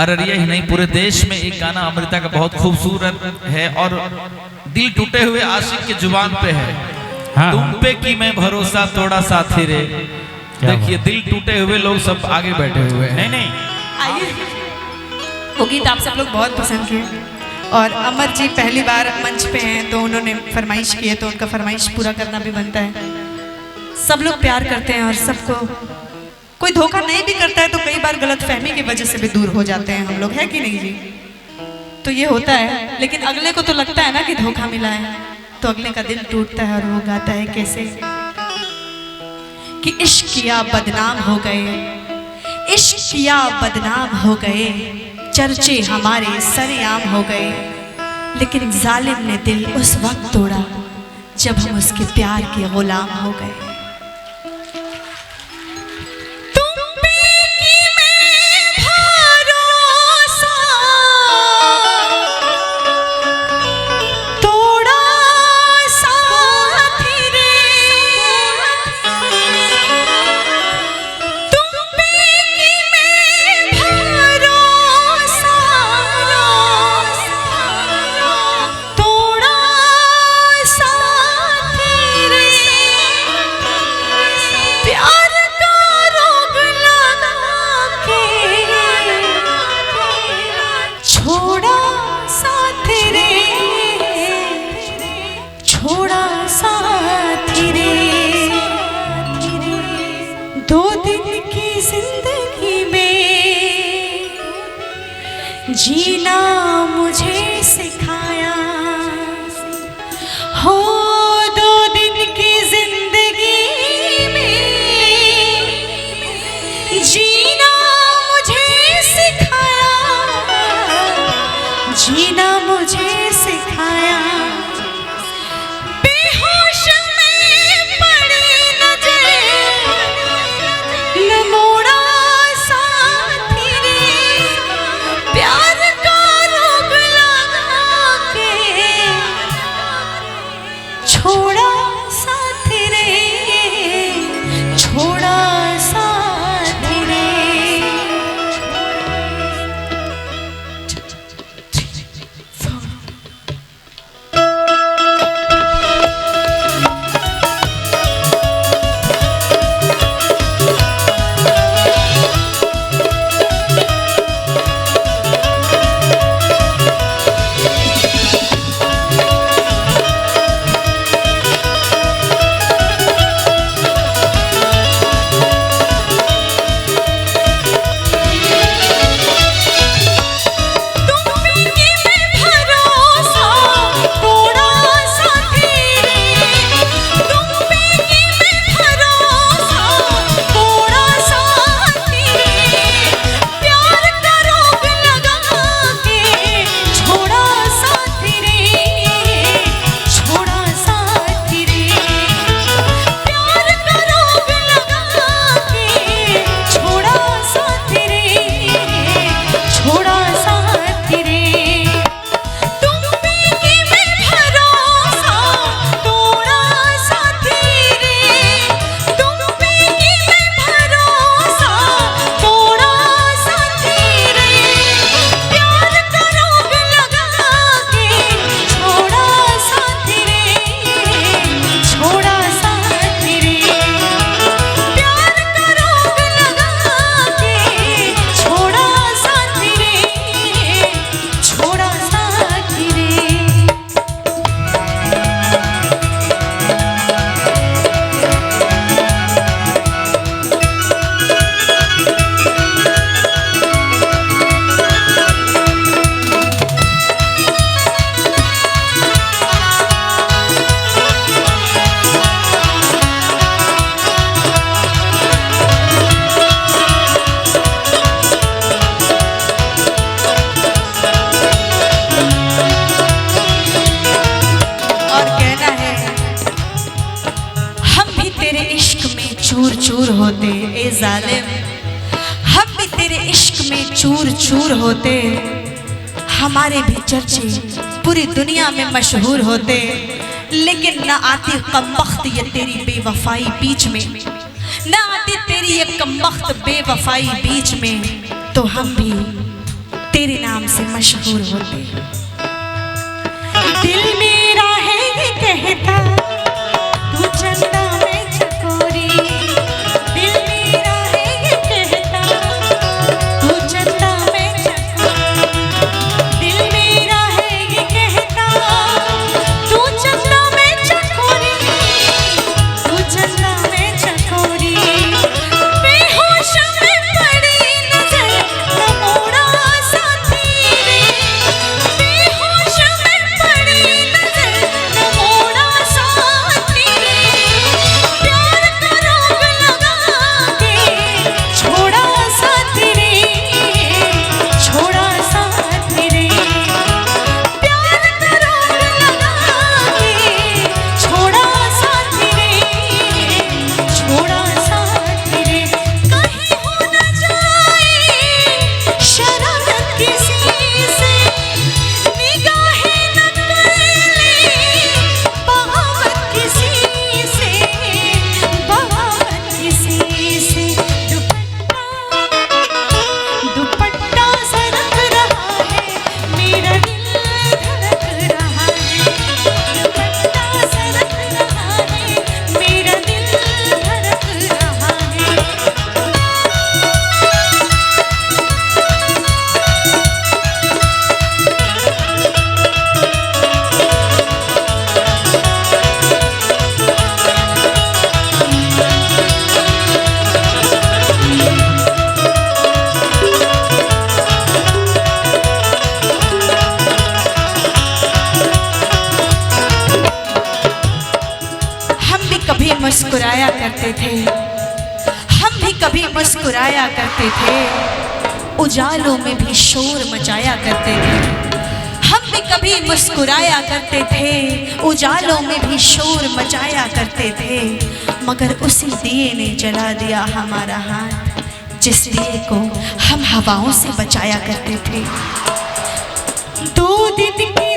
अररिया ही नहीं पूरे देश में एक गाना अमृता का बहुत खूबसूरत है और दिल टूटे हुए आशिक के जुबान पे है। हाँ, तुम पे की मैं भरोसा तोड़ा साथी रे। देखिए दिल टूटे हुए लोग सब आगे बैठे हुए हैं। नहीं आइए, वो गीत आप सब लोग बहुत पसंद किए और अमर जी पहली बार मंच पे हैं तो उन्होंने फरमाइश की है तो उनका फरमाइश पूरा करना भी बनता है। सब लोग प्यार करते हैं और सबको कोई धोखा नहीं भी करता है तो कई बार गलत फहमी की वजह से भी दूर हो जाते हैं हम लोग, है कि नहीं जी? तो ये होता है, लेकिन अगले को तो लगता है ना कि धोखा मिला है, तो अगले का दिल टूटता है और वो गाता है कैसे कि इश्क किया बदनाम हो गए, इश्क किया बदनाम हो गए, चर्चे हमारे सरेआम हो गए, लेकिन जालिम ने दिल उस वक्त तोड़ा जब हम उसके प्यार के गुलाम हो गए। जीना मुझे सिखाया हो, 2 दिन की जिंदगी में जीना मुझे सिखाया, जीना मुझे सिखाया। बेहोश में पड़ी नजर न मोड़ा साथी रे, प्यार का रोग लगा के छोड़ा साथी रे, छोड़ा साथी रे। चूर चूर होते ए जालिम, हम भी तेरे इश्क में चूर चूर होते, हमारे भी चर्चे पूरी दुनिया में मशहूर होते, लेकिन न आती कमबख्त ये तेरी बेवफाई बीच में, न आती तेरी ये कमबख्त बेवफाई बीच में, तो हम भी तेरे नाम से मशहूर होते। दिल मेरा है ये कहता तू चंदा में चकोरी, दिल मेरा है ये कहता तू चंदा में चकोरी, दिल मेरा है ये कहता तू चंदा में चकोरी, तू चंदा में चकोरी। बेहोश में पड़ी नजर न मोड़ा साथी रे, बेहोश में पड़ी नजर न मोड़ा साथी रे, प्यार का रोग लगा के छोड़ा साथी रे, छोड़ा साथी रे, प्यार का रोग लगा के छोड़ा साथी रे, छोड़ा साथी रे। कहीं हो न जाए शरारत किसी से, निगाहें न कर ले बगावत किसी से, बगावत किसी से। दुपट्टा सरक रहा है, मेरा दिल धड़क रहा है, दुपट्टा सरक रहा है, मेरा दिल धड़क रहा है। हम भी कभी मुस्कुराया करते थे, हम भी कभी मुस्कुराया करते थे, उजालों में भी शोर मचाया करते थे। हम भी कभी मुस्कुराया करते थे, उजालों में भी शोर मचाया करते थे, मगर उसी दिए ने जला दिया हमारा हाथ, जिस दिए को हम हवाओं से बचाया करते थे। 2 दिन की